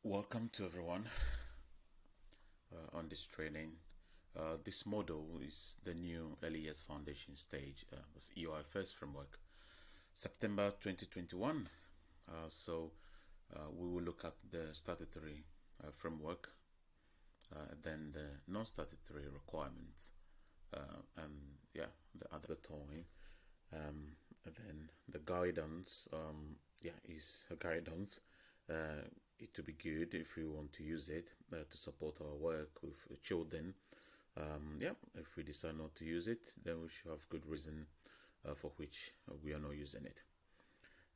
Welcome to everyone on this training. This model is the new early years foundation stage, this EYFS framework, September 2021. We will look at the statutory framework, then the non-statutory requirements, and yeah, the other time, and then the guidance. Is a guidance. It would be good if we want to use it to support our work with children. If we decide not to use it, then we should have good reason for which we are not using it.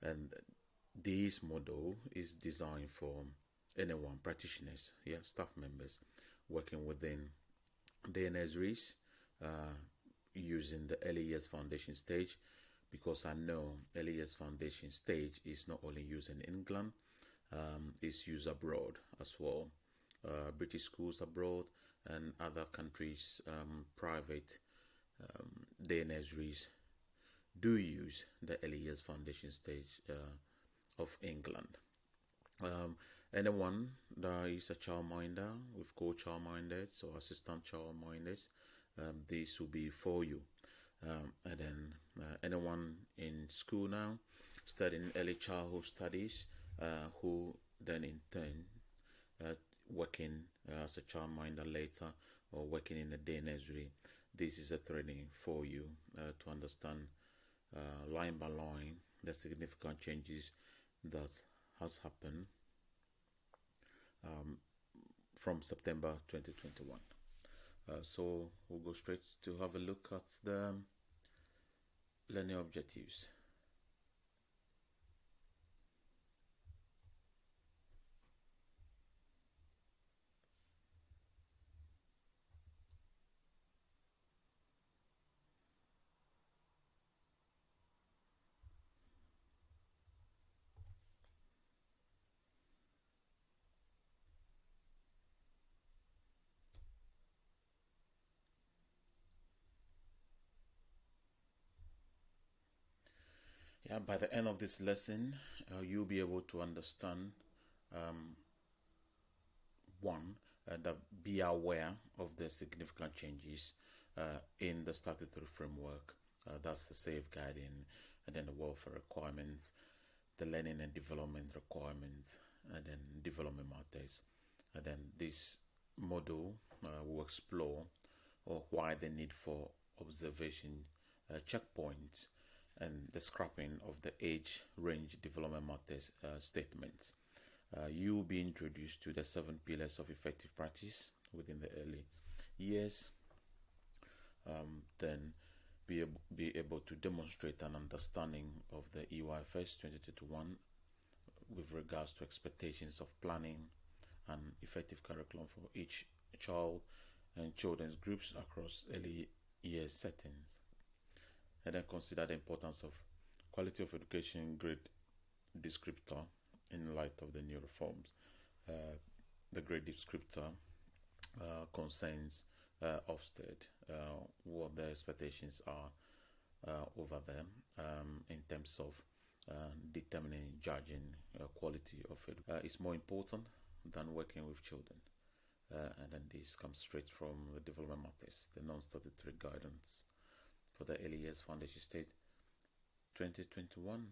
And this model is designed for anyone, practitioners, staff members working within the nurseries using the early years foundation stage, because I know early years foundation stage is not only used in England, it's used abroad as well. British schools abroad and other countries, private day nurseries do use the early years foundation stage of England. Anyone that is a childminder with co-childminders or assistant childminders, this will be for you. And then anyone in school now studying early childhood studies, who then in turn working as a childminder later or working in a day nursery, this is a training for you to understand line by line the significant changes that has happened from September 2021. So we'll go straight to have a look at the learning objectives. By the end of this lesson, you'll be able to understand one, that be aware of the significant changes in the statutory framework. That's the safeguarding, and then the welfare requirements, the learning and development requirements, and then development matters. And then this model will explore why the need for observation checkpoints and the scrapping of the age range development matters statements. You will be introduced to the 7 pillars of effective practice within the early years. Then be able to demonstrate an understanding of the EYFS 2021 with regards to expectations of planning and effective curriculum for each child and children's groups across early years settings. And then consider the importance of quality of education grade descriptor in light of the new reforms. The grade descriptor concerns Ofsted, what the expectations are over them in terms of determining, judging quality of it. It's more important than working with children. And then this comes straight from the development matters, the non-statutory guidance for the early years foundation stage 2021.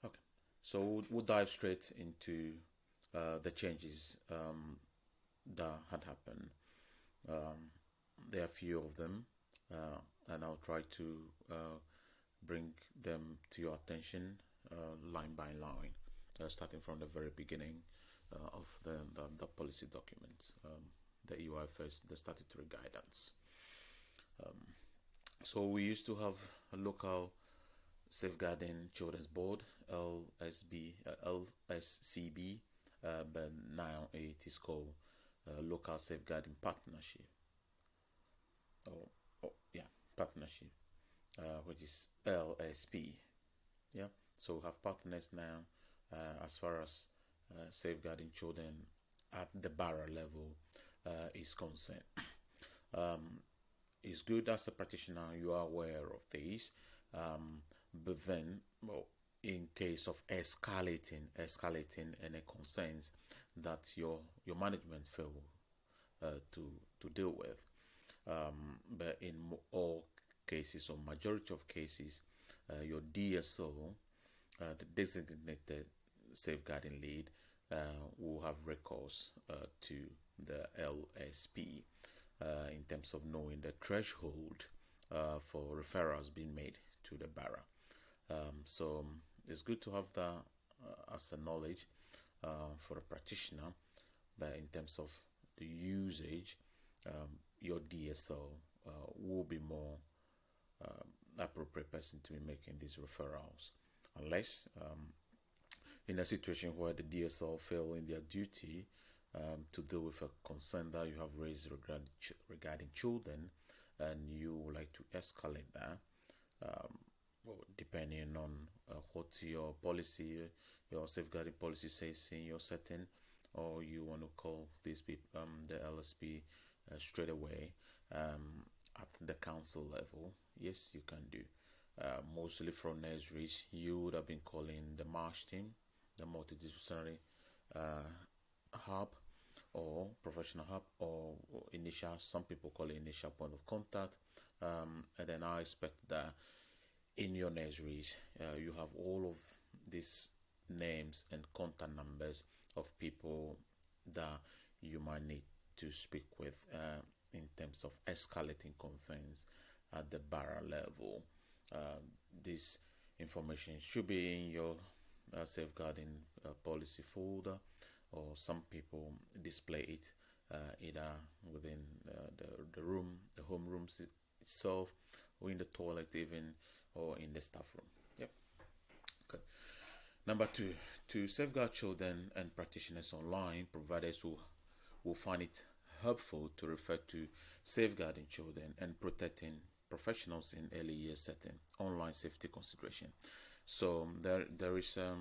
Okay, so we'll dive straight into the changes that had happened. There are a few of them, and I'll try to bring them to your attention line by line, starting from the very beginning of the policy documents, the EYFS, the statutory guidance. So we used to have a local safeguarding children's board, LSCB, but now it is called local safeguarding partnership. Partnership, which is LSP. So we have partners now as far as safeguarding children at the borough level is concerned. It's good as a practitioner you are aware of these, but then in case of escalating any concerns that your management fail to deal with. But in all cases, or majority of cases, your DSO, the designated safeguarding lead, will have recourse to the LSP in terms of knowing the threshold for referrals being made to the borough. So it's good to have that as a knowledge for a practitioner, but in terms of the usage, your DSO will be more appropriate person to be making these referrals, unless in a situation where the DSO fail in their duty to deal with a concern that you have raised regarding children, and you would like to escalate that, depending on what your policy, your safeguarding policy says in your setting, or you want to call these people, the LSP, straight away at the council level, yes, you can do. Mostly from nurseries, you would have been calling the MASH team, the multidisciplinary hub, or professional hub, or initial, some people call it initial point of contact. And then I expect that in your nurseries, you have all of these names and contact numbers of people that you might need to speak with in terms of escalating concerns at the borough level. This information should be in your safeguarding policy folder, or some people display it either within the room, the home rooms itself, or in the toilet even, or in the staff room. Yep. Good. Number two, to safeguard children and practitioners online, providers will find it helpful to refer to safeguarding children and protecting professionals in early years setting, online safety consideration. So there is a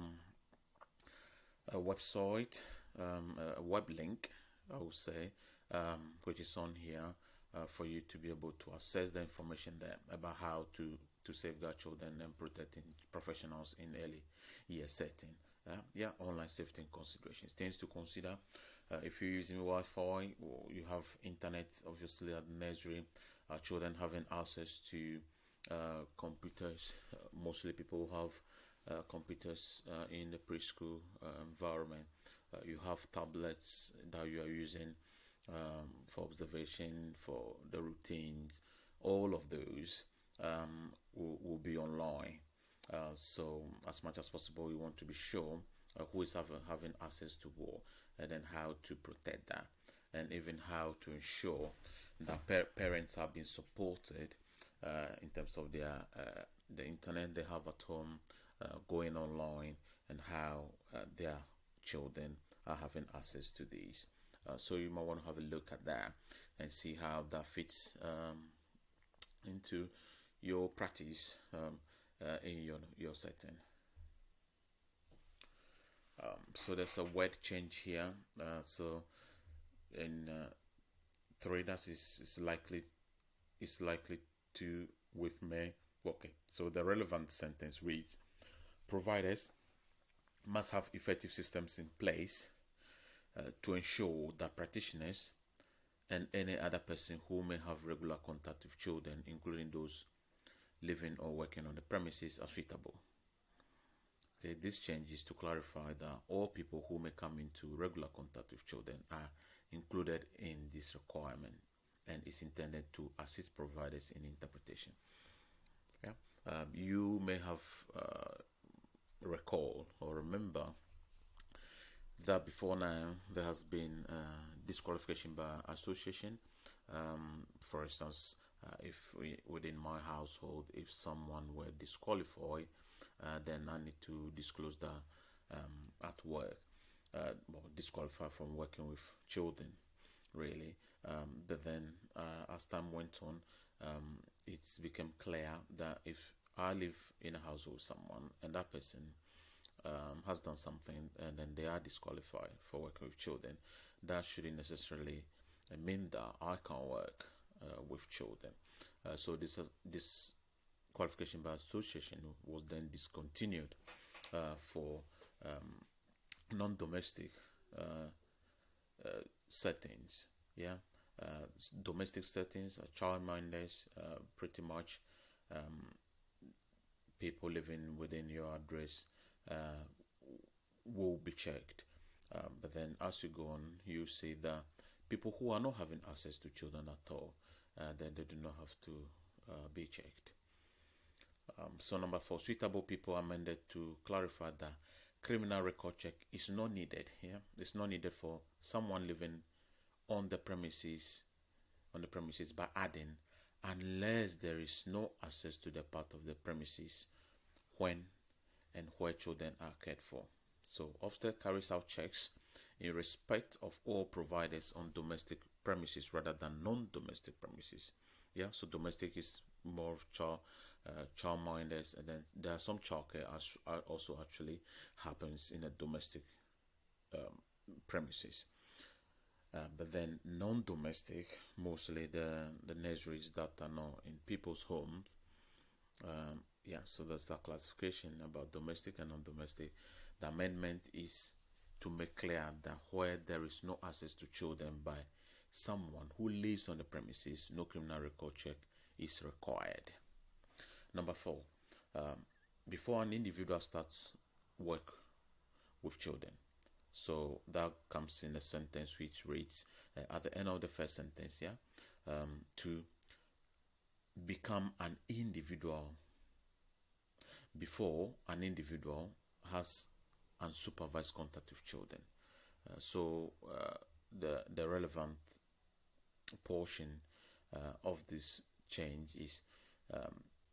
website, a web link, I would say, which is on here for you to be able to access the information there about how to safeguard children and protecting professionals in early year setting. Online safety and considerations, things to consider. If you're using Wi-Fi, you have internet, obviously at the nursery, children having access to computers. Mostly people have computers in the preschool environment. You have tablets that you are using for observation, for the routines. All of those will be online. So as much as possible, you want to be sure who is having access to what, and then how to protect that, and even how to ensure that parents are being supported in terms of their the internet they have at home, going online, and how their children are having access to these. So you might want to have a look at that and see how that fits into your practice in your setting. So there's a word change here. So in 3, that is likely to with me. Okay, so the relevant sentence reads: providers must have effective systems in place to ensure that practitioners and any other person who may have regular contact with children, including those living or working on the premises, are suitable. Okay, this change is to clarify that all people who may come into regular contact with children are included in this requirement, and is intended to assist providers in interpretation. You may have recall or remember that before now there has been disqualification by association. For instance, if within my household, if someone were disqualified, then I need to disclose that at work, disqualified from working with children, really. But then as time went on, it's become clear that if I live in a household with someone and that person has done something and then they are disqualified for working with children, that shouldn't necessarily mean that I can't work with children. So this qualification by association was then discontinued for non-domestic settings. Yeah, domestic settings, child-minders, pretty much people living within your address will be checked. But then as you go on, you see that people who are not having access to children at all, then they do not have to be checked. So number 4, suitable people are amended to clarify that criminal record check is not needed here. It's not needed for someone living on the premises by adding, unless there is no access to the part of the premises when and where children are cared for. So Ofsted carries out checks in respect of all providers on domestic premises rather than non-domestic premises. Yeah, so domestic is more of child minders, and then there are some childcare also actually happens in a domestic premises. But then non-domestic, mostly the nurseries that are not in people's homes. Yeah, so that's the classification about domestic and non-domestic. The amendment is to make clear that where there is no access to children by someone who lives on the premises, no criminal record check is required. Number 4, before an individual starts work with children, so that comes in a sentence which reads at the end of the first sentence, to become an individual before an individual has unsupervised contact with children. The relevant portion of this change is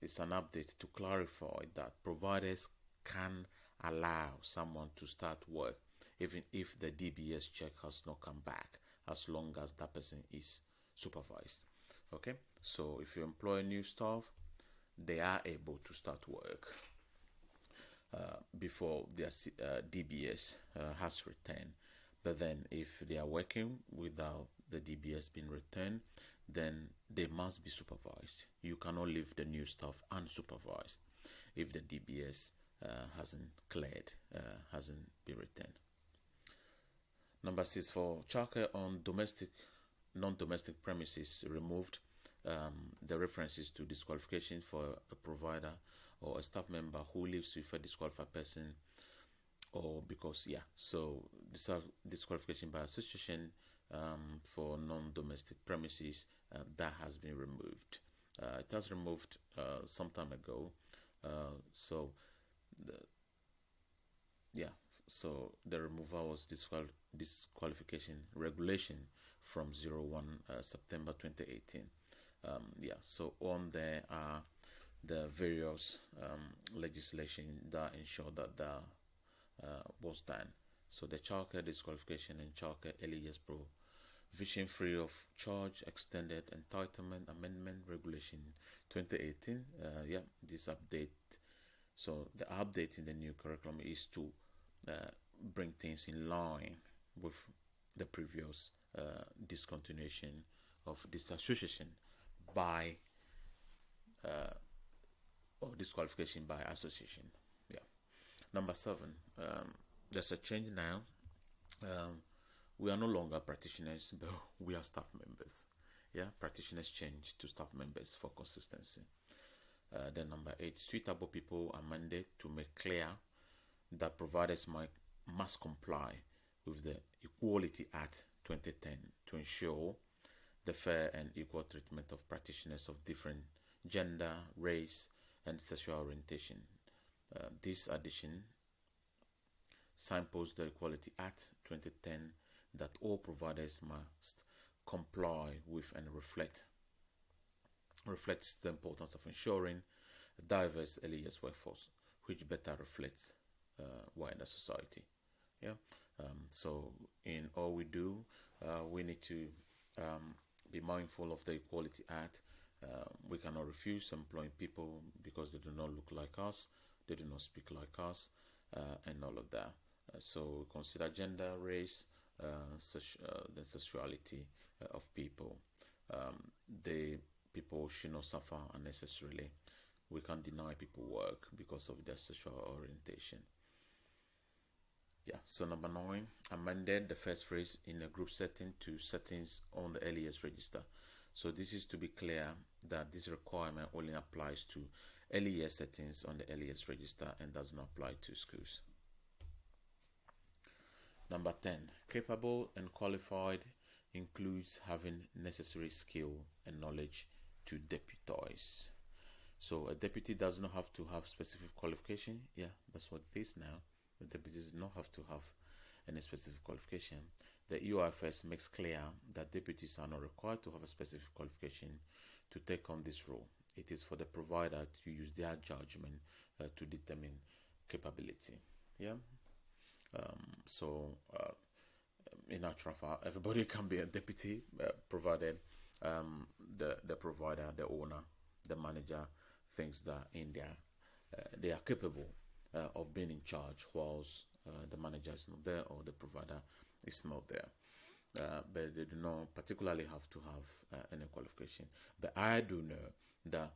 it's an update to clarify that providers can allow someone to start work even if the DBS check has not come back, as long as that person is supervised. Okay, so if you employ new staff, they are able to start work before their DBS has returned. But then if they are working without the DBS being returned, then they must be supervised. You cannot leave the new staff unsupervised if the DBS hasn't cleared, hasn't been returned. Number 6, for childcare on non-domestic premises removed, the references to disqualification for a provider or a staff member who lives with a disqualified person, or because so this disqualification by association for non-domestic premises, that has been removed. It has removed some time ago. So the removal was disqualification regulation from 01 September 2018. So on there are the various legislation that ensure that that was done. So the childcare disqualification and childcare early years provision free of charge extended entitlement amendment regulation 2018. This update. So the update in the new curriculum is to bring things in line with the previous discontinuation of disassociation by or disqualification by association. Number 7, there's a change now. We are no longer practitioners, but we are staff members. Practitioners change to staff members for consistency. Then number 8, suitable people are mandated to make clear that providers must comply with the Equality Act 2010 to ensure the fair and equal treatment of practitioners of different gender, race, and sexual orientation. This addition signposts the Equality Act 2010 that all providers must comply with and reflects the importance of ensuring a diverse early years workforce, which better reflects wider society. So in all we do, we need to be mindful of the Equality Act. We cannot refuse employing people because they do not look like us, they do not speak like us, and all of that. So consider gender, race, the sexuality of people. The people should not suffer unnecessarily. We can't deny people work because of their sexual orientation. Yeah, so number 9, amended the first phrase in a group setting to settings on the LES register. So this is to be clear that this requirement only applies to LES settings on the LES register and does not apply to schools. Number 10, capable and qualified includes having necessary skill and knowledge to deputize. So a deputy does not have to have specific qualification. Yeah, that's what it is now. The deputies do not have to have any specific qualification. The EYFS makes clear that deputies are not required to have a specific qualification to take on this role. It is for the provider to use their judgment to determine capability. Yeah. In actual fact, everybody can be a deputy, provided the provider, the owner, the manager thinks that they are capable of being in charge, whilst the manager is not there or the provider is not there. But they do not particularly have to have any qualification. But I do know that,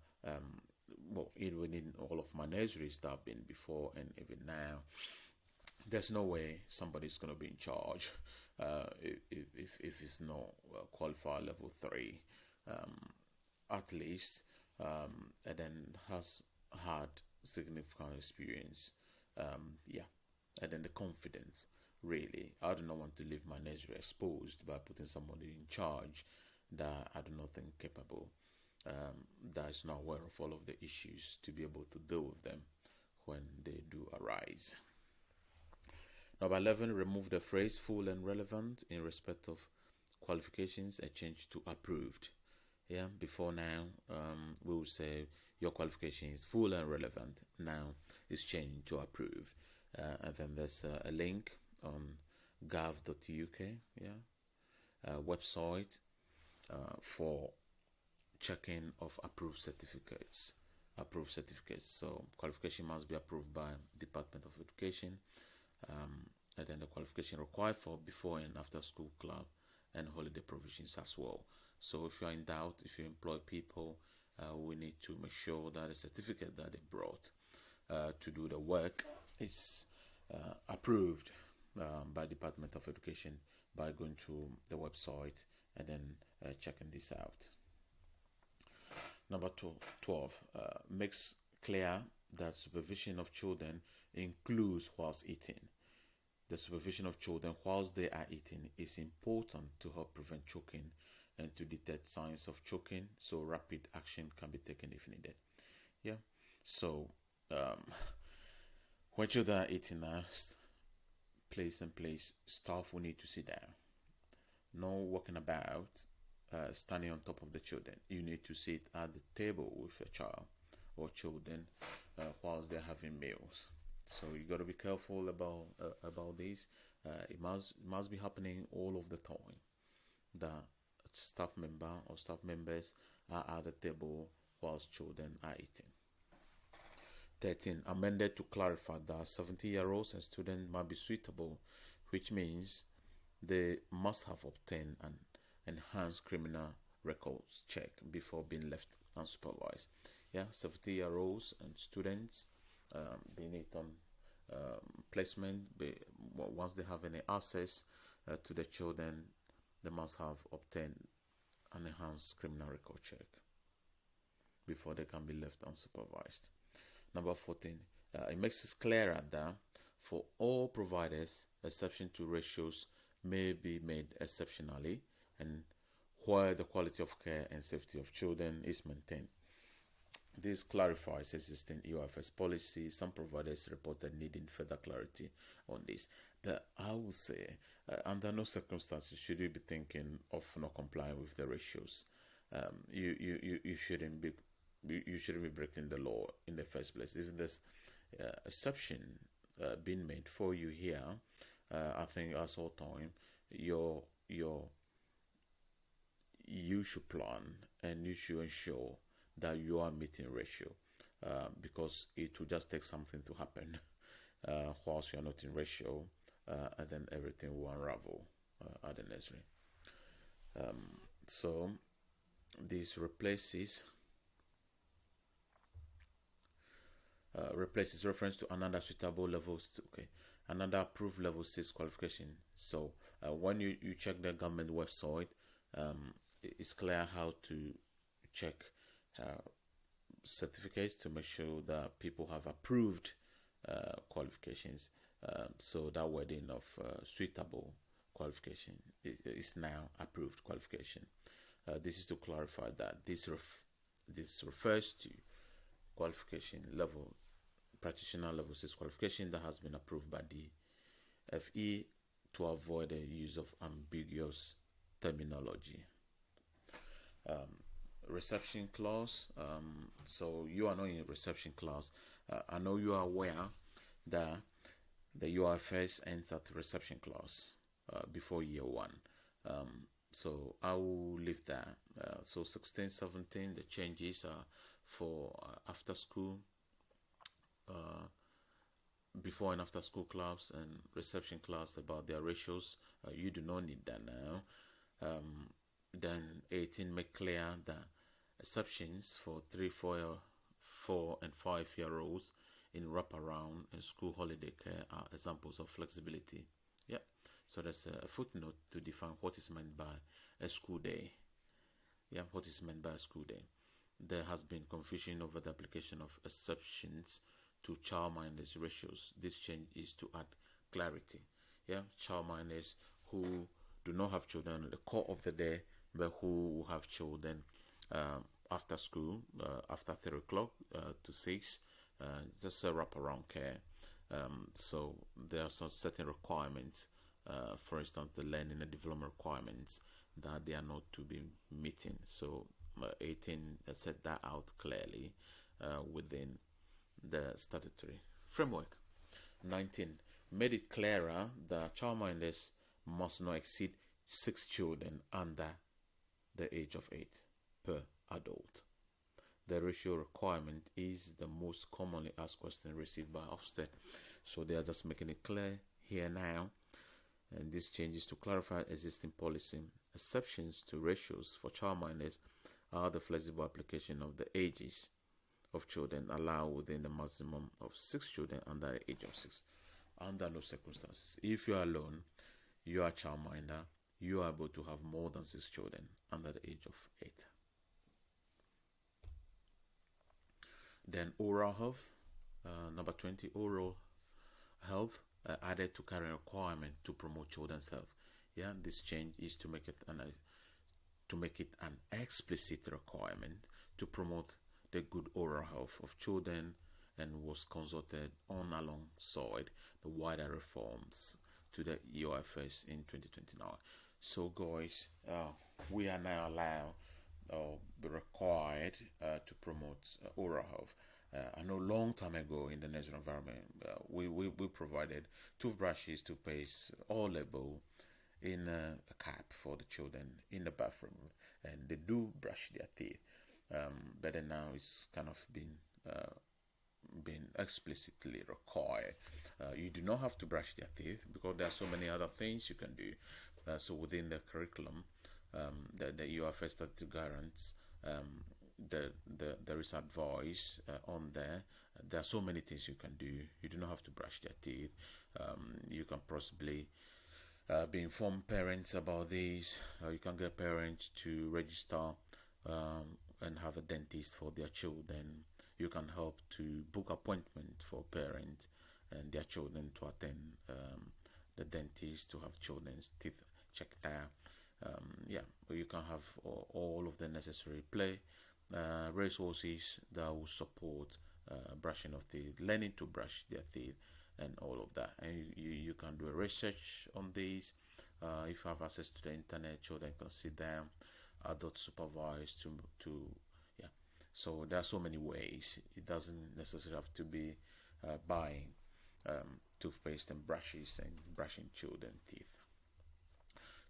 even in all of my nurseries that I've been before and even now, there's no way somebody's going to be in charge if it's not qualified level 3, at least, and then has had significant experience. And then the confidence. Really, I do not want to leave my nursery exposed by putting somebody in charge that I do not think capable, that is not aware of all of the issues to be able to deal with them when they do arise. Number 11, remove the phrase full and relevant in respect of qualifications and change to approved. Yeah, before now, we will say your qualification is full and relevant. Now it's changed to approved. And then there's a link on gov.uk, website for checking of approved certificates. So qualification must be approved by Department of Education. And then the qualification required for before and after school club and holiday provisions as well. So if you're in doubt, if you employ people, we need to make sure that the certificate that they brought to do the work is approved by Department of Education by going to the website and then checking this out. Number 12, makes clear that supervision of children includes whilst eating. The supervision of children whilst they are eating is important to help prevent choking and to detect signs of choking, so rapid action can be taken if needed. Yeah. So when children are eating now, place, staff will need to sit down. No walking about, standing on top of the children. You need to sit at the table with a child or children whilst they're having meals. So you got to be careful about this. It must be happening all of the time. The staff member or staff members are at the table whilst children are eating. 13, amended to clarify that 70-year-olds and students might be suitable, which means they must have obtained an enhanced criminal records check before being left unsupervised. Yeah, 70-year-olds and students, being it on placement, once they have any access to the children, they must have obtained an enhanced criminal record check before they can be left unsupervised. Number 14, it makes it clearer that for all providers, exception to ratios may be made exceptionally and where the quality of care and safety of children is maintained. This clarifies existing EYFS policy. Some providers reported needing further clarity on this. But I would say, under no circumstances should you be thinking of not complying with the ratios. You shouldn't be breaking the law in the first place. If there's exception being made for you here, I think at all time you should plan and you should ensure that you are meeting ratio, because it will just take something to happen whilst you are not in ratio, and then everything will unravel at the nursery. So this replaces reference to another suitable levels. Okay, another approved level 6 qualification. So when you check the government website, it's clear how to check certificates to make sure that people have approved qualifications. So that wording of suitable qualification is now approved qualification. This is to clarify that this refers to qualification level, practitioner level 6 qualification that has been approved by the FE to avoid the use of ambiguous terminology. Reception clause. So you are not in reception clause. I know you are aware that the EYFS ends at reception clause before year 1. So I will leave that. So 16, 17, the changes are for after school, before and after school clubs and reception class about their ratios. You do not need that now. Then 18, make clear that exceptions for 3, 4 and 5-year-olds in wraparound and school holiday care are examples of flexibility. Yeah, so there's a footnote to define what is meant by a school day. Yeah, what is meant by a school day. There has been confusion over the application of exceptions to child-minders ratios. This change is to add clarity. Yeah, child-minders who do not have children at the core of the day, but who have children after school, after 3 o'clock to 6, just a wraparound care. So there are some certain requirements, for instance, the learning and development requirements that they are not to be meeting. So 18 set that out clearly within the statutory framework. 19 made it clearer that childminders must not exceed 6 children under the age of 8 per adult. The ratio requirement is the most commonly asked question received by Ofsted. So they are just making it clear here now. And this changes to clarify existing policy. Exceptions to ratios for childminders are the flexible application of the ages of children allowed within the maximum of 6 children under the age of 6. Under no circumstances, if you are alone, you are a childminder, you are able to have more than 6 children under the age of 8. Then oral health, number 20, oral health added to current requirement to promote children's health. Yeah, this change is to make it an explicit requirement to promote the good oral health of children, and was consulted on alongside the wider reforms to the EYFS in 2029. So guys, we are now allowed or required to promote oral health. I know long time ago in the natural environment, we provided toothbrushes, toothpaste, all label in a cap for the children in the bathroom, and they do brush their teeth. But then now it's kind of been explicitly required. You do not have to brush their teeth because there are so many other things you can do. So within the curriculum, the EYFS statute guarantees, there is advice on there. There are so many things you can do. You do not have to brush their teeth. You can possibly be informed parents about this. You can get parents to register and have a dentist for their children. You can help to book appointment for parents and their children to attend the dentist to have children's teeth checked out. Yeah, you can have all of the necessary resources that will support brushing of teeth, learning to brush their teeth, and all of that. And you can do a research on these. If you have access to the internet, children can sit down, adult supervised to yeah. So there are so many ways. It doesn't necessarily have to be buying toothpaste and brushes and brushing children's teeth.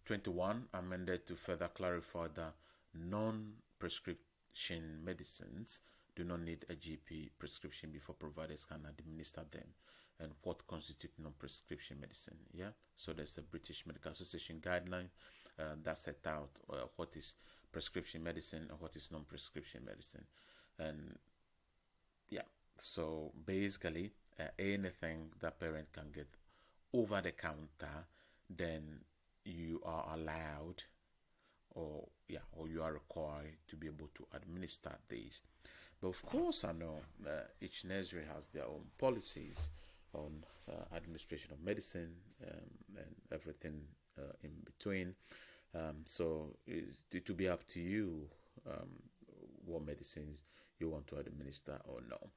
21, amended to further clarify that non-prescription medicines do not need a GP prescription before providers can administer them, and what constitutes non-prescription medicine. Yeah, so there's a British Medical Association guideline that set out what is prescription medicine and what is non-prescription medicine. And yeah, so basically anything that parent can get over the counter, then you are allowed, or you are required to be able to administer these. But of course, I know each nursery has their own policies on administration of medicine, and everything in between. So it will be up to you what medicines you want to administer or no.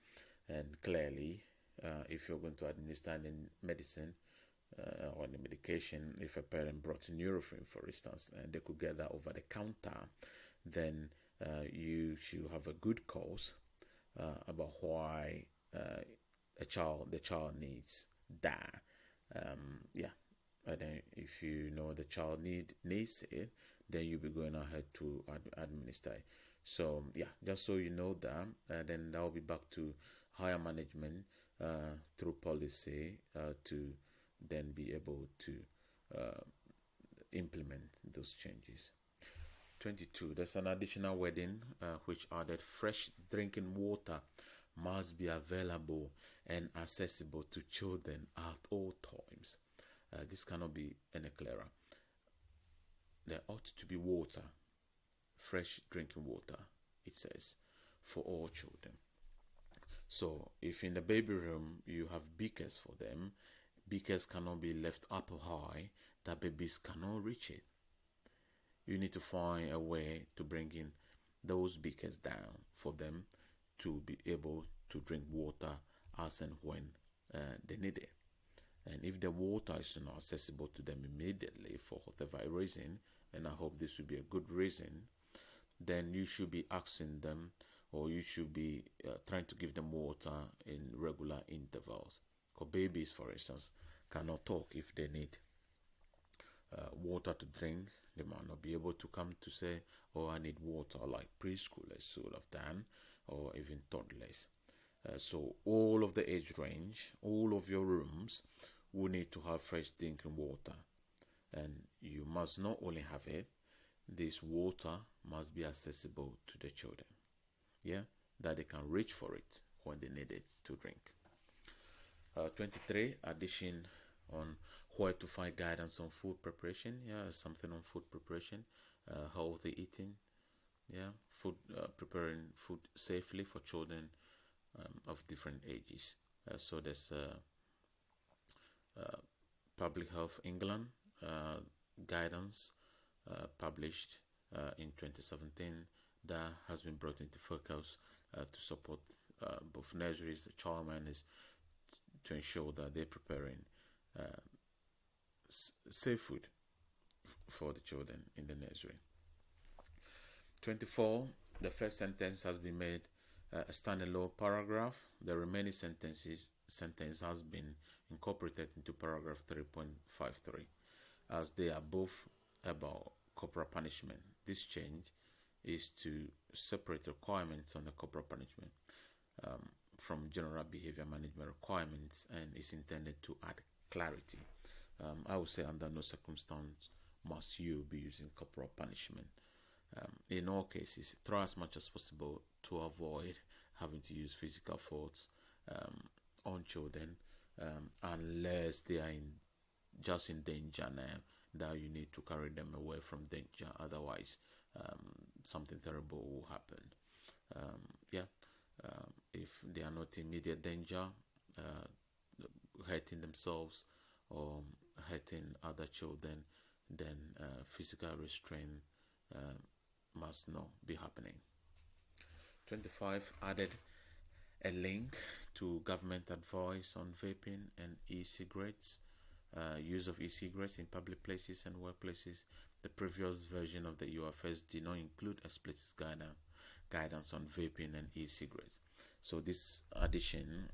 And clearly, if you're going to administer any medicine or any medication, if a parent brought in Nurofen, for instance, and they could get that over the counter, then you should have a good cause about why the child needs that. And then if you know the child needs it, then you'll be going ahead to administer it. So just so you know that, then that will be back to higher management through policy to then be able to implement those changes. 22. There's an additional wording which added fresh drinking water must be available and accessible to children at all times. This cannot be any clearer. There ought to be water, fresh drinking water, it says, for all children. So if in the baby room you have beakers for them, beakers cannot be left up high that babies cannot reach it. You need to find a way to bring in those beakers down for them to be able to drink water as and when they need it. And if the water is not accessible to them immediately for whatever reason, and I hope this will be a good reason, then you should be asking them, or you should be trying to give them water in regular intervals. Because babies, for instance, cannot talk. If they need water to drink, they might not be able to come to say, oh, I need water, like preschoolers should have done, or even toddlers. So all of the age range, all of your rooms will need to have fresh drinking water. And you must not only have it, this water must be accessible to the children. That they can reach for it when they need it to drink. 23, addition on where to find guidance on food preparation. Something on food preparation, healthy eating. Preparing food safely for children of different ages. So there's Public Health England guidance published in 2017 that has been brought into focus to support both nurseries, the childminders, to ensure that they're preparing safe food for the children in the nursery. 24. The first sentence has been made a standalone paragraph. The remaining sentence has been incorporated into paragraph 3.53, as they are both about corporal punishment. This change is to separate requirements on the corporal punishment from general behavior management requirements, and is intended to add clarity. I would say under no circumstance must you be using corporal punishment. In all cases, try as much as possible to avoid having to use physical force on children unless they are just in danger now, that you need to carry them away from danger. Otherwise, something terrible will happen. If they are not in immediate danger, hurting themselves or hurting other children, then physical restraint must not be happening. 25, added a link to government advice on vaping and e-cigarettes, use of e-cigarettes in public places and workplaces. The previous version of the EYFS did not include explicit guidance on vaping and e-cigarettes. So this addition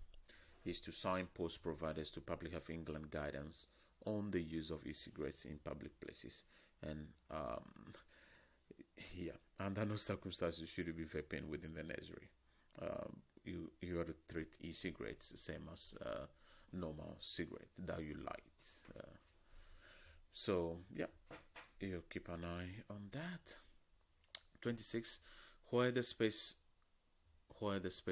is to signpost providers to Public Health England guidance on the use of e-cigarettes in public places. And under no circumstances should you be vaping within the nursery. You are to treat e-cigarettes the same as normal cigarette that you light. You keep an eye on that. 26, where the space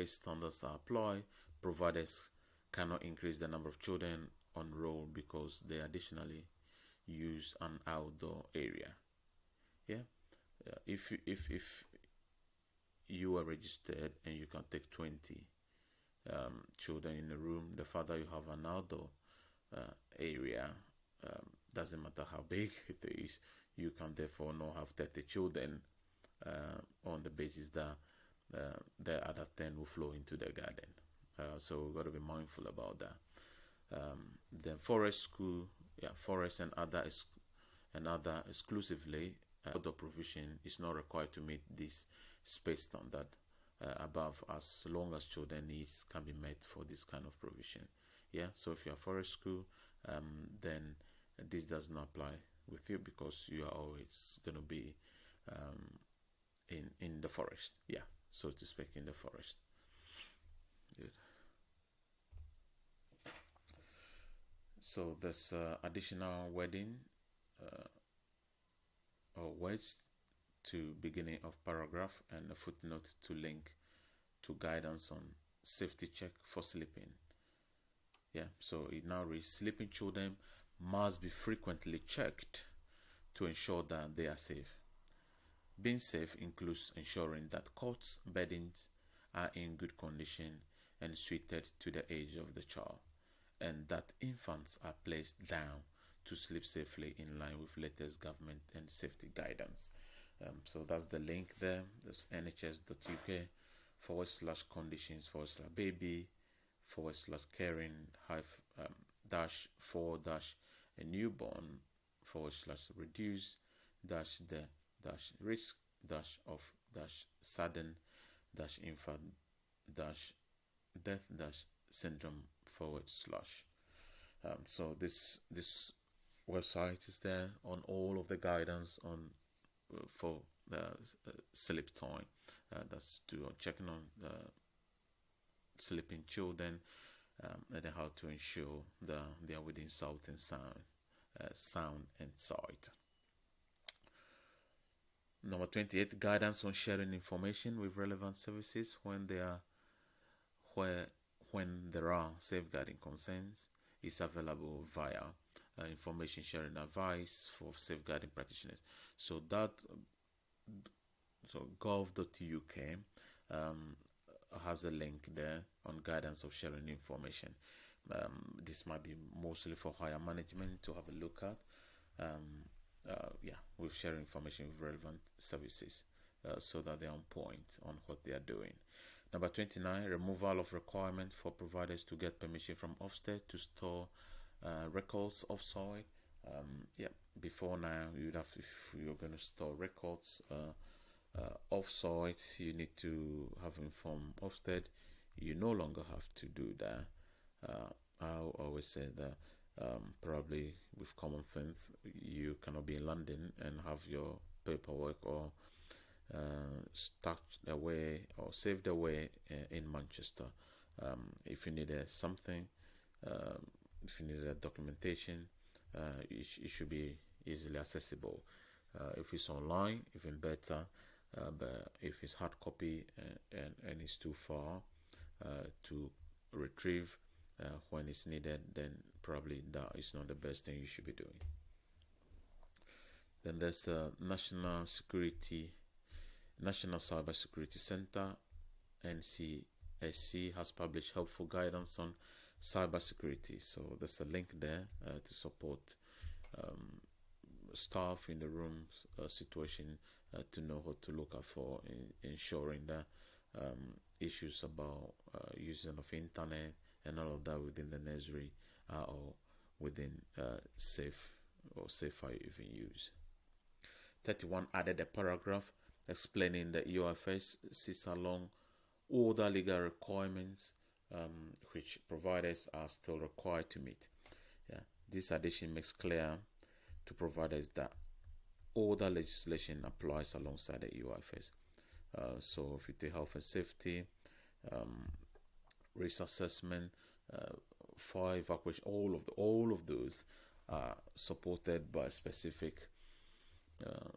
standards are applied, providers cannot increase the number of children on roll because they additionally use an outdoor area. Yeah, if you are registered and you can take 20 children in a room, the further you have an outdoor area, doesn't matter how big it is, you can therefore not have 30 children on the basis that the other 10 will flow into the garden. So we've got to be mindful about that. Then forest school, forest and other exclusively outdoor provision is not required to meet this space standard above, as long as children needs can be met for this kind of provision. Yeah, so if you're forest school, then this does not apply with you because you are always going to be in the forest, so to speak, in the forest. Good. So there's additional wording or words to beginning of paragraph and a footnote to link to guidance on safety check for sleeping. So it now reads, sleeping children must be frequently checked to ensure that they are safe. Being safe includes ensuring that cots, beddings are in good condition and suited to the age of the child, and that infants are placed down to sleep safely in line with latest government and safety guidance. So that's the link there. There's nhs.uk/baby/caring-for-a newborn/reduce-the risk-of-sudden-infant-death-syndrome/. So this website is there on all of the guidance on for sleep time. That's to checking on sleeping children and how to ensure that they are within sound and sight. Number 28, guidance on sharing information with relevant services when there are safeguarding concerns is available via information sharing advice for safeguarding practitioners. So that gov.uk has a link there on guidance of sharing information. This might be mostly for higher management to have a look at. With sharing information with relevant services so that they're on point on what they are doing. Number 29, removal of requirement for providers to get permission from Ofsted to store records of soil. Before now, you'd have, if you're going to store records off-site, you need to have informed Ofsted. You no longer have to do that. I always say that probably with common sense, you cannot be in London and have your paperwork or stacked away or saved away in Manchester. If you needed something, if you needed documentation, it should be easily accessible. If it's online, even better. But if it's hard copy and it's too far to retrieve when it's needed, then probably that is not the best thing you should be doing. Then there's the National Cyber Security Center, NCSC, has published helpful guidance on cyber security. So there's a link there to support staff in the room situation to know what to look out for in ensuring that issues about using of internet and all of that within the nursery or within safe or safer even use. 31 added a paragraph explaining the EYFS sits along all the legal requirements which providers are still required to meet. This addition makes clear to providers that all the legislation applies alongside the EYFS. So if you take health and safety, risk assessment, fire evacuation, all of those are supported by specific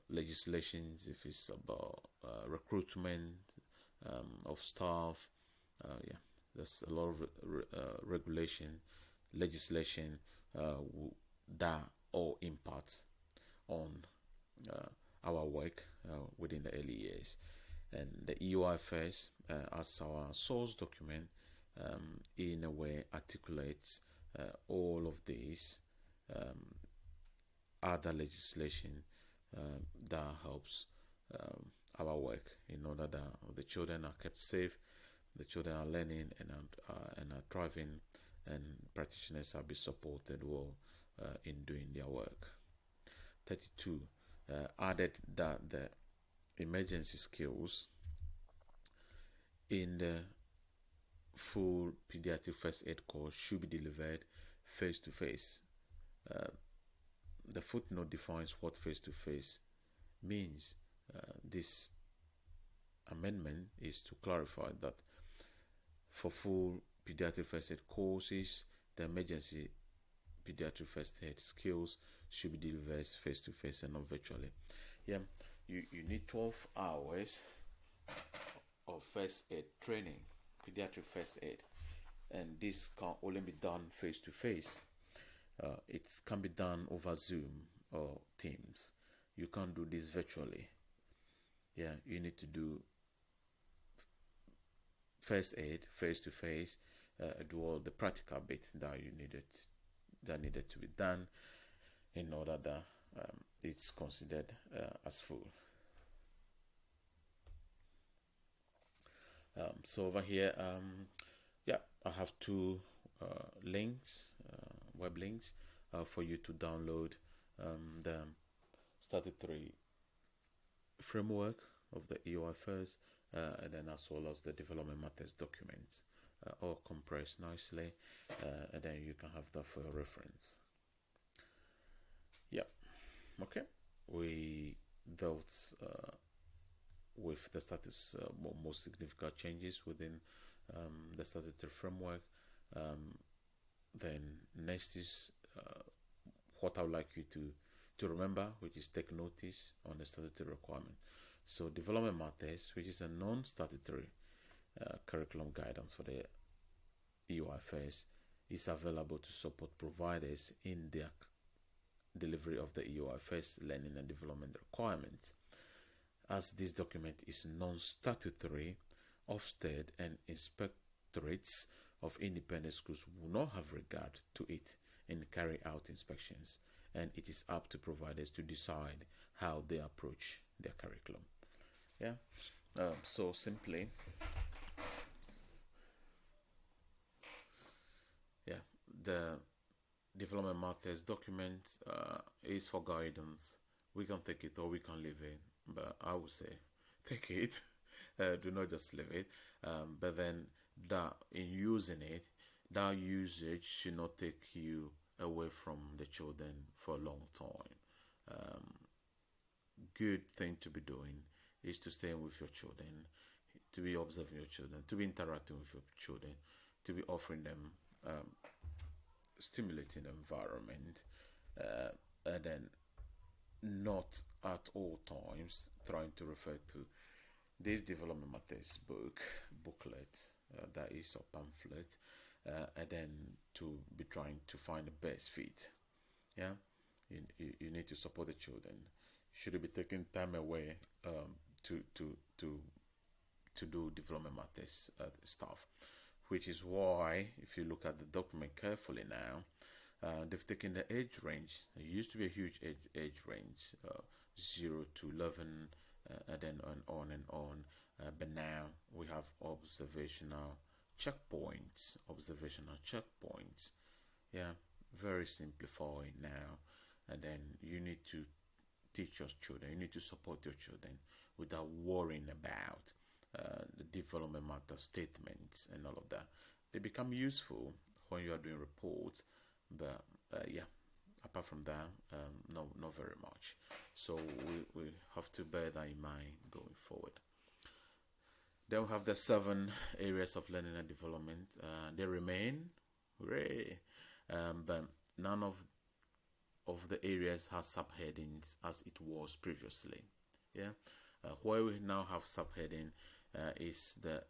legislations. If it's about recruitment of staff, there's a lot of regulation legislation that all impact on our work within the early years. And the EYFS, as our source document, in a way articulates all of these other legislation that helps our work in order that the children are kept safe, the children are learning and are thriving, and practitioners are be supported well in doing their work. 32 added that the emergency skills in the full pediatric first aid course should be delivered face to face. The footnote defines what face to face means. This amendment is to clarify that for full pediatric first aid courses, the emergency pediatric first aid skills should be delivered face to face and not virtually. Yeah, you need 12 hours of first aid training, pediatric first aid, and this can only be done face to face. It can be done over Zoom or Teams. You can't do this virtually. Yeah, you need to do first aid face to face, do all the practical bits that needed to be done in order that it's considered as full. So over here, yeah, I have two links, web links, for you to download the statutory framework of the EYFS, and then as well as the development matters documents, all compressed nicely, and then you can have that for your reference. Yeah, okay, we dealt with the status most significant changes within the statutory framework. Then next is what I would like you to remember, which is take notice on the statutory requirement. So development matters, which is a non-statutory curriculum guidance for the EYFS, is available to support providers in their delivery of the EYFS learning and development requirements. As this document is non-statutory, Ofsted and inspectorates of independent schools will not have regard to it in carry out inspections, and it is up to providers to decide how they approach their curriculum. Yeah, so simply, yeah, the development matters document is for guidance. We can take it or we can leave it, but I would say take it. Do not just leave it. But then that in using it, that usage should not take you away from the children for a long time. Good thing to be doing is to stay with your children, to be observing your children, to be interacting with your children, to be offering them stimulating environment, and then not at all times trying to refer to this development matters booklet, that is a pamphlet, and then to be trying to find the best fit. Yeah, you need to support the children. Should be taking time away to do development matters stuff, which is why if you look at the document carefully now, they've taken the age range. There used to be a huge age range, 0 to 11, and then on and on, but now we have observational checkpoints. Yeah, very simplified now, and then you need to teach your children, you need to support your children without worrying about the development matter statements and all of that. They become useful when you are doing reports, but yeah, apart from that, no, not very much. So we have to bear that in mind going forward. Then we have the 7 areas of learning and development. They remain, hooray, but none of the areas has subheadings as it was previously. Yeah, where we now have subheading is the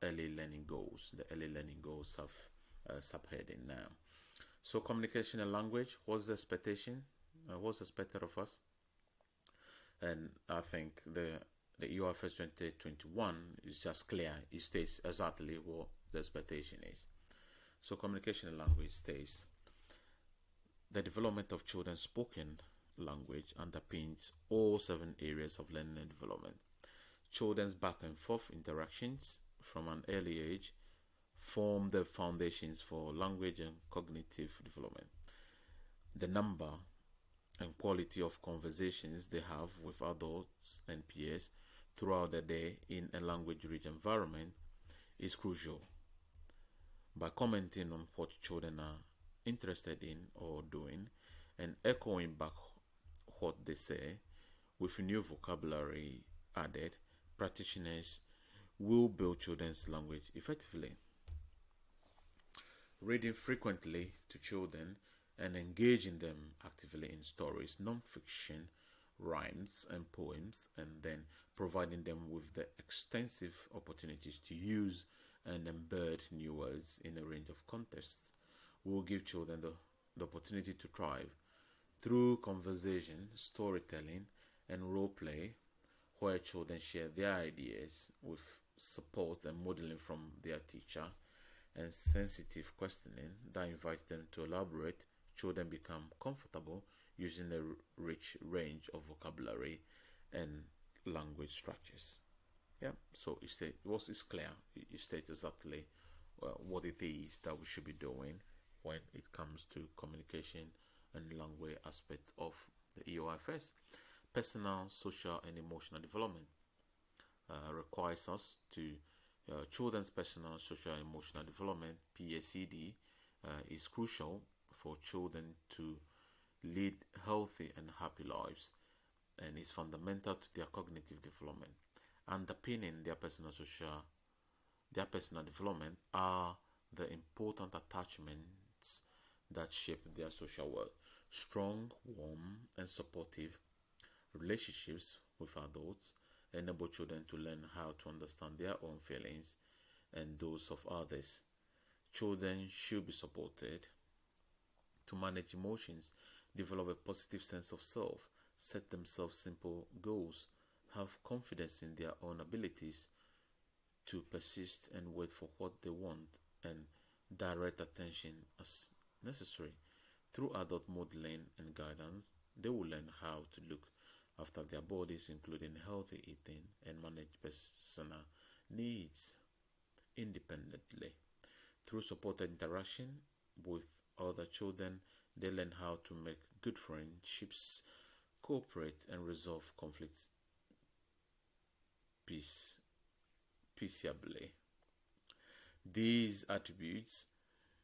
early learning goals. The early learning goals have subheading now. So communication and language, what's the expectation? What's expected of us? And I think the EYFS 2021 is just clear. It states exactly what the expectation is. So communication and language states the development of children's spoken language underpins all 7 areas of learning and development. Children's back and forth interactions from an early age form the foundations for language and cognitive development. The number and quality of conversations they have with adults and peers throughout the day in a language-rich environment is crucial. By commenting on what children are interested in or doing and echoing back what they say with new vocabulary added, practitioners will build children's language effectively. Reading frequently to children and engaging them actively in stories, non-fiction, rhymes and poems, and then providing them with the extensive opportunities to use and embed new words in a range of contexts will give children the opportunity to thrive through conversation, storytelling, and role play, where children share their ideas with support and modeling from their teacher, and sensitive questioning that invites them to elaborate. Children become comfortable using a rich range of vocabulary and language structures. Yeah, so it's clear. It states exactly what it is that we should be doing when it comes to communication and language aspect of the EYFS. Personal, social, and emotional development requires us to children's personal, social, and emotional development (PSED) is crucial for children to lead healthy and happy lives, and is fundamental to their cognitive development. Underpinning their personal development are the important attachments that shape their social world. Strong, warm, and supportive relationships with adults enable children to learn how to understand their own feelings and those of others. Children should be supported to manage emotions, develop a positive sense of self, set themselves simple goals, have confidence in their own abilities to persist and wait for what they want, and direct attention as necessary. Through adult modeling and guidance, they will learn how to look after their bodies, including healthy eating, and manage personal needs independently. Through supported interaction with other children, they learn how to make good friendships, cooperate, and resolve conflicts peaceably. These attributes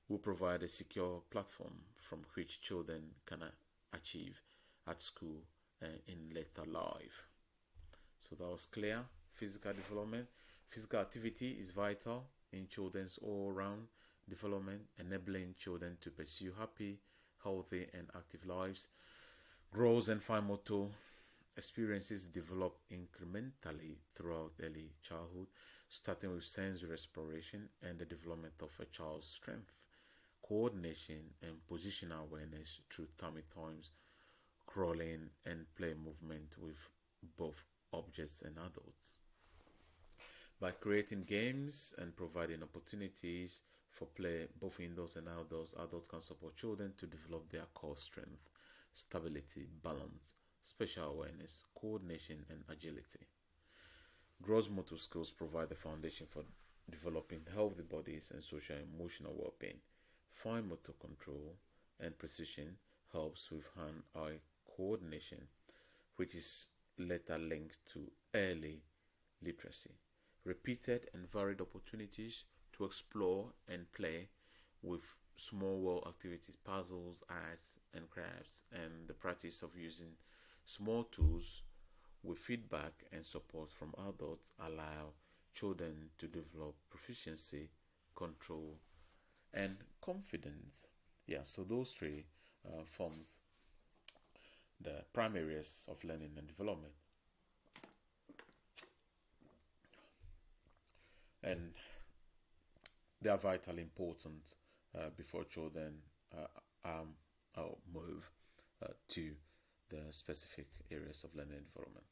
will provide a secure platform from which children can achieve at school and in later life. So that was clear. Physical development. Physical activity is vital in children's all-round development, enabling children to pursue happy, healthy, and active lives. Growth and fine motor experiences develop incrementally throughout early childhood, starting with sensory exploration and the development of a child's strength, coordination, and positional awareness through tummy times, crawling, and play movement with both objects and adults. By creating games and providing opportunities for play both indoors and outdoors, adults can support children to develop their core strength, stability, balance, spatial awareness, coordination, and agility. Gross motor skills provide the foundation for developing healthy bodies and social and emotional well-being. Fine motor control and precision helps with hand-eye coordination, which is later linked to early literacy. Repeated and varied opportunities to explore and play with small world activities, puzzles, arts, and crafts, and the practice of using small tools with feedback and support from adults allow children to develop proficiency, control, and confidence. Yeah, so those three forms the prime areas of learning and development. And they are vitally important before children or move to the specific areas of learning and development.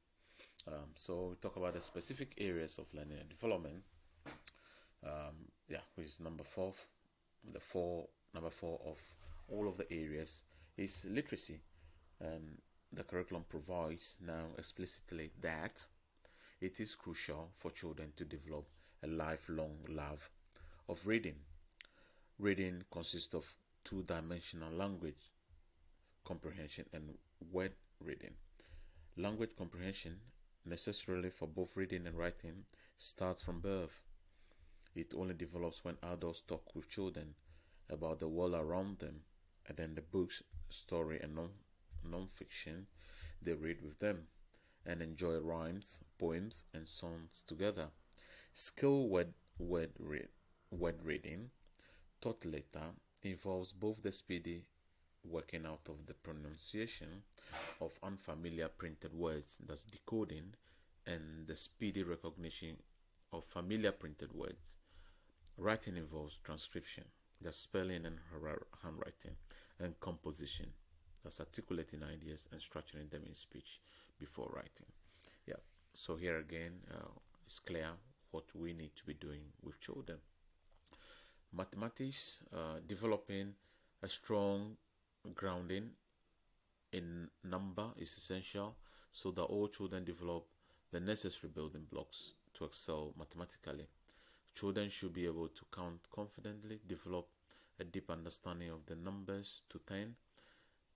So we talk about the specific areas of learning and development. Which is number four. Number four of all of the areas is literacy, and the curriculum provides now explicitly that it is crucial for children to develop a lifelong love of reading. Reading consists of two-dimensional language comprehension and word reading. Language comprehension, necessarily for both reading and writing, starts from birth. It only develops when adults talk with children about the world around them, and then the books, story, and non-fiction they read with them, and enjoy rhymes, poems, and songs together. Skill word reading, taught later, involves both the speedy working out of the pronunciation of unfamiliar printed words, thus decoding, and the speedy recognition of familiar printed words. Writing involves transcription, the spelling and handwriting, and composition, thus articulating ideas and structuring them in speech before writing. So here again, it's clear what we need to be doing with children. Mathematics, developing a strong grounding in number is essential so that all children develop the necessary building blocks to excel mathematically. Children should be able to count confidently, develop a deep understanding of the numbers to 10,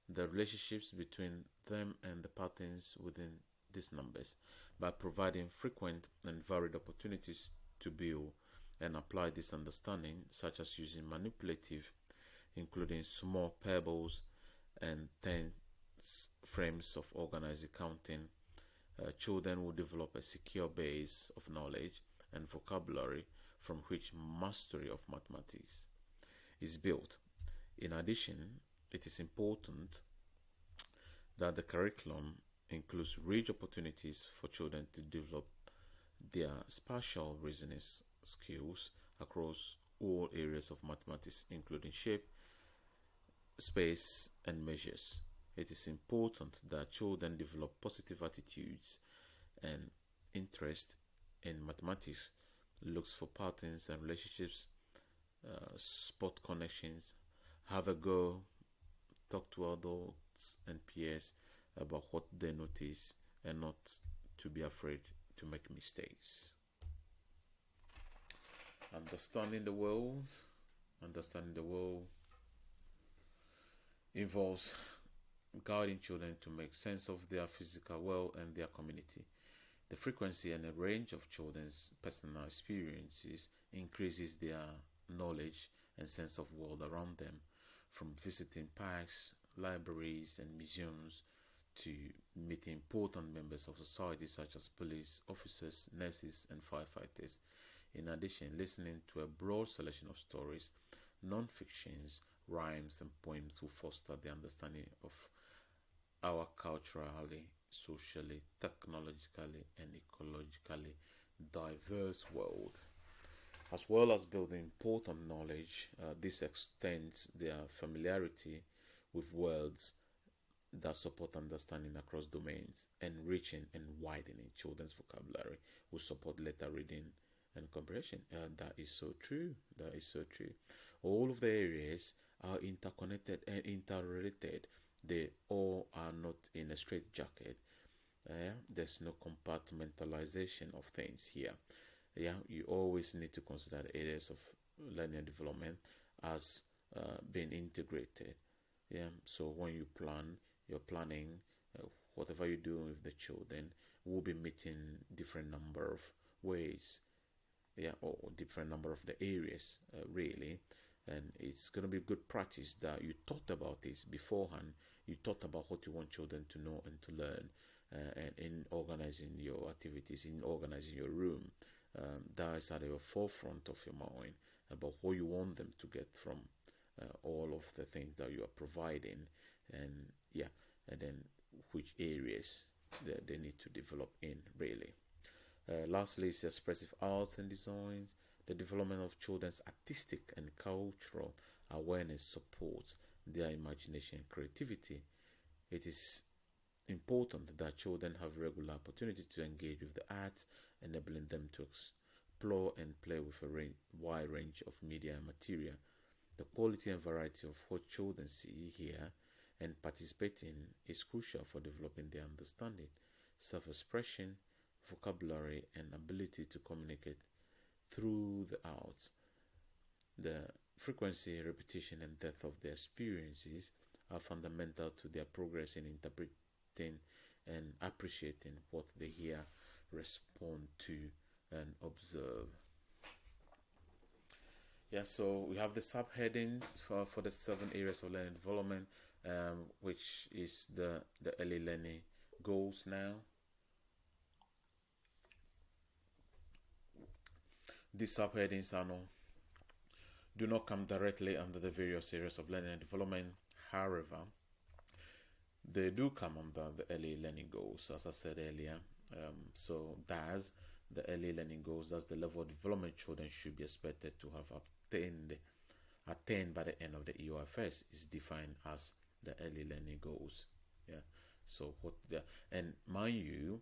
the relationships between them and the patterns within these numbers, by providing frequent and varied opportunities to build and apply this understanding, such as using manipulative, including small pebbles and 10 frames of organized counting. Children will develop a secure base of knowledge and vocabulary from which mastery of mathematics is built. In addition, it is important that the curriculum includes rich opportunities for children to develop their spatial reasoning skills across all areas of mathematics, including shape, space, and measures. It is important that children develop positive attitudes and interest in mathematics, looks for patterns and relationships, spot connections, have a go, talk to adults and peers about what they notice, and not to be afraid to make mistakes. Understanding the world involves guiding children to make sense of their physical world and their community. The frequency and the range of children's personal experiences increases their knowledge and sense of world around them, from visiting parks, libraries, and museums to meeting important members of society such as police officers, nurses, and firefighters. In addition, listening to a broad selection of stories, non-fictions, rhymes, and poems will foster the understanding of our culturally, socially, technologically, and ecologically diverse world. As well as building important knowledge, this extends their familiarity with words that support understanding across domains, enriching and widening children's vocabulary will support letter reading and comprehension. That is so true. That is so true. All of the areas are interconnected and interrelated. They all are not in a straitjacket. There's no compartmentalization of things here. You always need to consider the areas of learning and development as being integrated. So when you plan, you're planning whatever you do with the children will be meeting different number of ways, or different number of the areas, really. And it's going to be good practice that you thought about this beforehand. You thought about what you want children to know and to learn, and in organizing your activities, in organizing your room. That is at the forefront of your mind about what you want them to get from all of the things that you are providing, and then which areas that they need to develop in, really. Lastly, is expressive arts and designs. The development of children's artistic and cultural awareness supports their imagination and creativity. It is important that children have regular opportunity to engage with the arts, enabling them to explore and play with a wide range of media and material. The quality and variety of what children see, hear, and participate in is crucial for developing their understanding, self-expression, vocabulary, and ability to communicate through the arts. The frequency, repetition, and depth of their experiences are fundamental to their progress in interpreting and appreciating what they hear, respond to, and observe. Yeah, so we have the subheadings for the 7 areas of learning development, which is the early learning goals now. These subheadings do not come directly under the various areas of learning and development. However, they do come under the early learning goals, as I said earlier. So that's the early learning goals. That's the level of development children should be expected to have attained by the end of the EYFS is defined as the early learning goals. Yeah. So and mind you,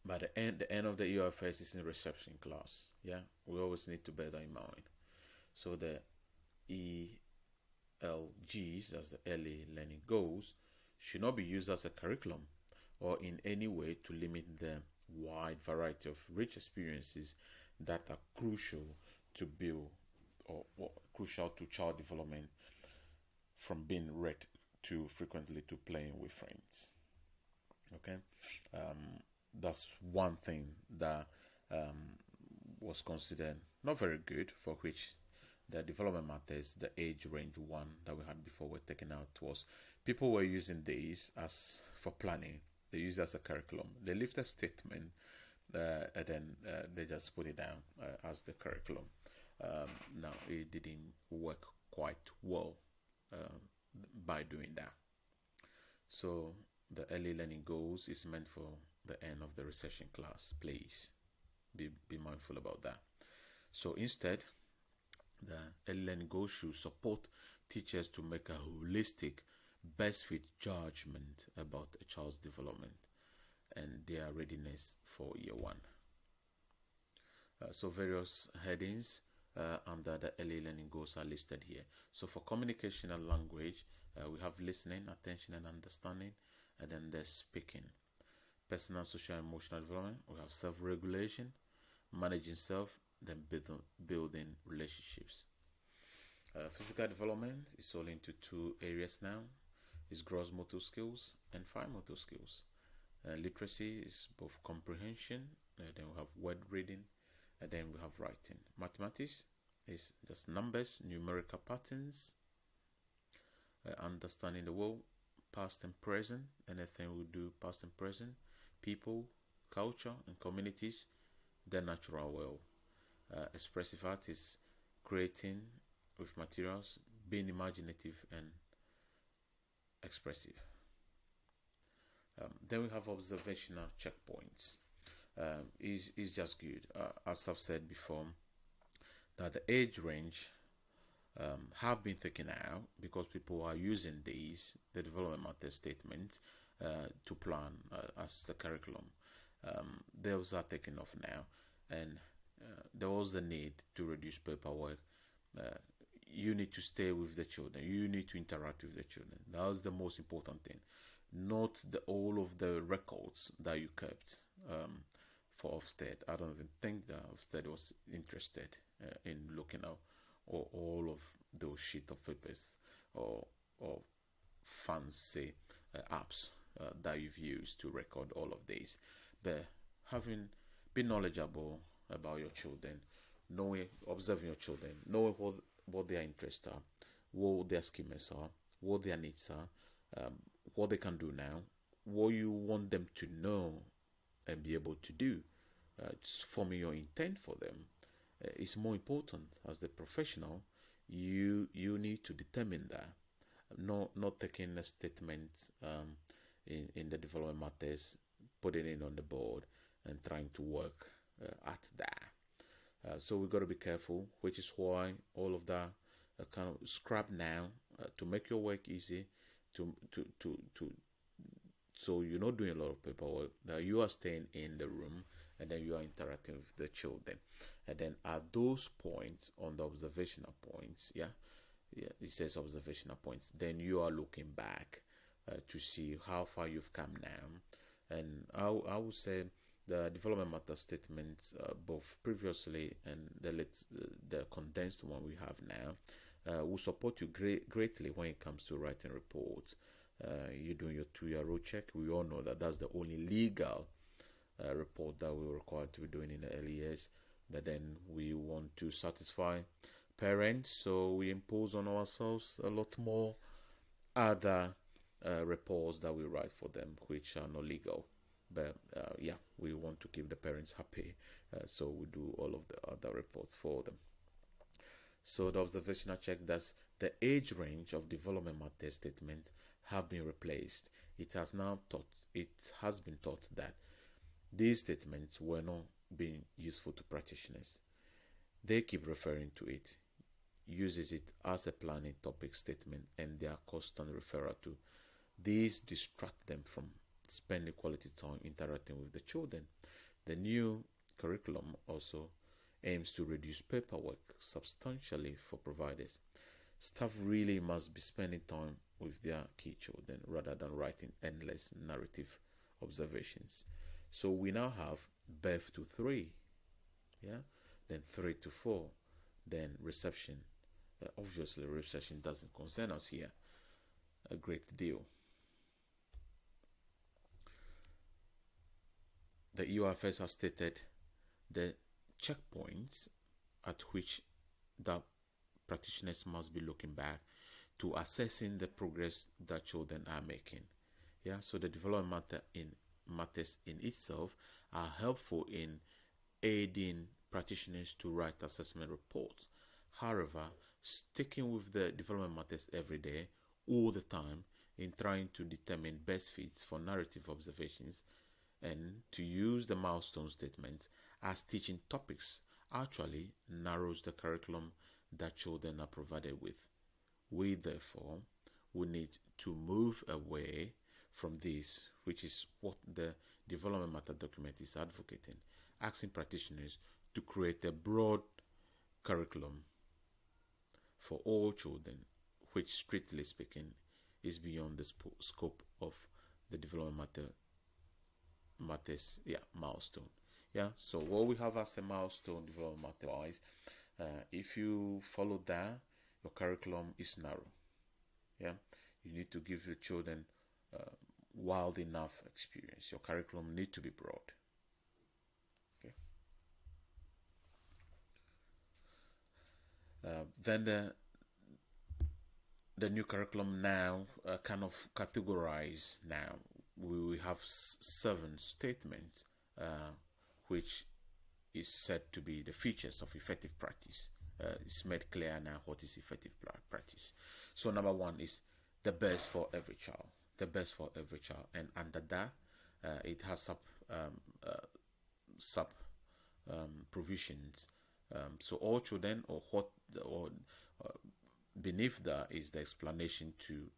by the end of the EYFS is in reception class. Yeah, we always need to bear that in mind. So the ELGs, as the early learning goals, should not be used as a curriculum or in any way to limit the wide variety of rich experiences that are crucial to build or crucial to child development, from being read to frequently to playing with friends. Okay, that's one thing that was considered not very good, for which the development matters, the age range one that we had before were taken out, was people were using these as for planning. They use it as a curriculum. They lift a statement and then they just put it down as the curriculum. Now, it didn't work quite well by doing that. So the early learning goals is meant for the end of the reception class. Please be mindful about that. So instead, the early learning goals should support teachers to make a holistic, best fit judgment about a child's development and their readiness for year one. So various headings under the early learning goals are listed here. So for communication and language, we have listening, attention, and understanding, and then there's speaking. Personal, social, and emotional development, we have self-regulation, managing self, then building relationships. Physical development is all into 2 areas now. It's gross motor skills and fine motor skills. Literacy is both comprehension, then we have word reading, and then we have writing. Mathematics is just numbers, numerical patterns, understanding the world, past and present, anything we do past and present, people, culture, and communities, the natural world. Expressive art is creating with materials, being imaginative and expressive. Then we have observational checkpoints. Is just good. As I've said before, that the age range have been taken out because people are using the development matter statements to plan as the curriculum. Those are taken off now, and there was the need to reduce paperwork. You need to stay with the children. You need to interact with the children. That was the most important thing, not all of the records that you kept for Ofsted. I don't even think that Ofsted was interested in looking at all of those sheet of papers or fancy apps that you've used to record all of these. But been knowledgeable about your children, observing your children, knowing what their interests are, what their schemas are, what their needs are, what they can do now, what you want them to know and be able to do. Forming your intent for them is more important. As the professional, you need to determine that, not taking a statement in the development matters, putting it on the board and trying to work at that. So we've got to be careful, which is why all of that kind of scrap now to make your work easy, to so you're not doing a lot of paperwork. Now you are staying in the room, and then you are interacting with the children, and then at those points, on the observational points, it says observational points, then you are looking back to see how far you've come now. And I would say the development matter statements, both previously and the condensed one we have now, will support you greatly when it comes to writing reports. You're doing your 2-year road check. We all know that that's the only legal report that we're required to be doing in the early years. But then we want to satisfy parents, so we impose on ourselves a lot more other reports that we write for them, which are not legal. But we want to keep the parents happy, so we do all of the other reports for them. So the observational check, that's the age range of development matter statement have been replaced. It has been taught that these statements were not being useful to practitioners. They keep referring to it, uses it as a planning topic statement, and their constant referral to. These distract them from spending quality time interacting with the children. The new curriculum also aims to reduce paperwork substantially for providers. Staff really must be spending time with their key children rather than writing endless narrative observations. So we now have birth to 3, then 3 to 4, then reception. Obviously, reception doesn't concern us here a great deal. The EYFS has stated the checkpoints at which the practitioners must be looking back to assessing the progress that children are making. So the development matters in itself are helpful in aiding practitioners to write assessment reports. However, sticking with the development matters every day, all the time, in trying to determine best fits for narrative observations and to use the milestone statements as teaching topics actually narrows the curriculum that children are provided with. We therefore will need to move away from this, which is what the development matter document is advocating, asking practitioners to create a broad curriculum for all children, which strictly speaking is beyond the scope of the development matters milestone. So what we have as a milestone development matter wise, if you follow that, your curriculum is narrow. You need to give your children wild enough experience. Your curriculum need to be broad. Then the new curriculum now kind of categorize. Now we have 7 statements which is said to be the features of effective practice. It's made clear now what is effective practice. So number 1 is the best for every child. The best for every child, and under that it has sub provisions. So all children, or beneath that is the explanation to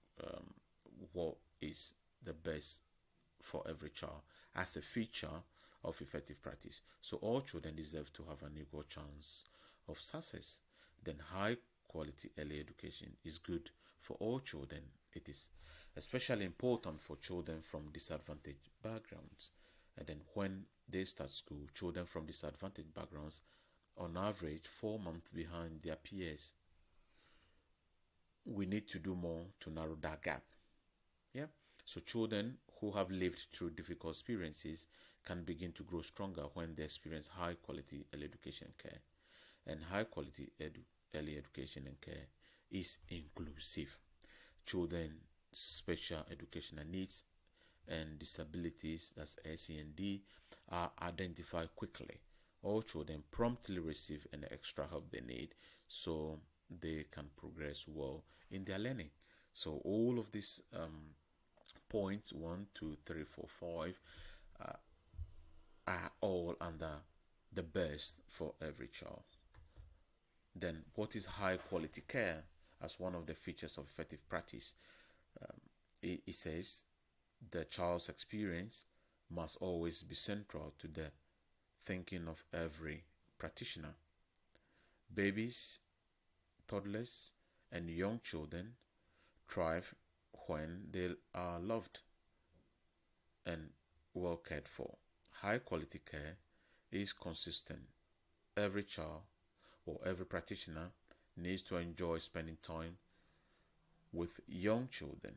what is the best for every child as a feature of effective practice. So all children deserve to have an equal chance of success. Then high quality early education is good for all children. It is especially important for children from disadvantaged backgrounds. And then when they start school, children from disadvantaged backgrounds on average 4 months behind their peers. We need to do more to narrow that gap. So children who have lived through difficult experiences can begin to grow stronger when they experience high quality early education and care. And high quality early education and care is inclusive. Children's special educational needs and disabilities, that's SEND, are identified quickly. All children promptly receive any extra help they need so they can progress well in their learning. So all of these points 1, 2, 3, 4, 5 are all under the best for every child. Then what is high quality care? as one of the features of effective practice. It says the child's experience must always be central to the thinking of every practitioner. Babies, toddlers, and young children thrive when they are loved and well cared for. High quality care is consistent. Every child or every practitioner needs to enjoy spending time with young children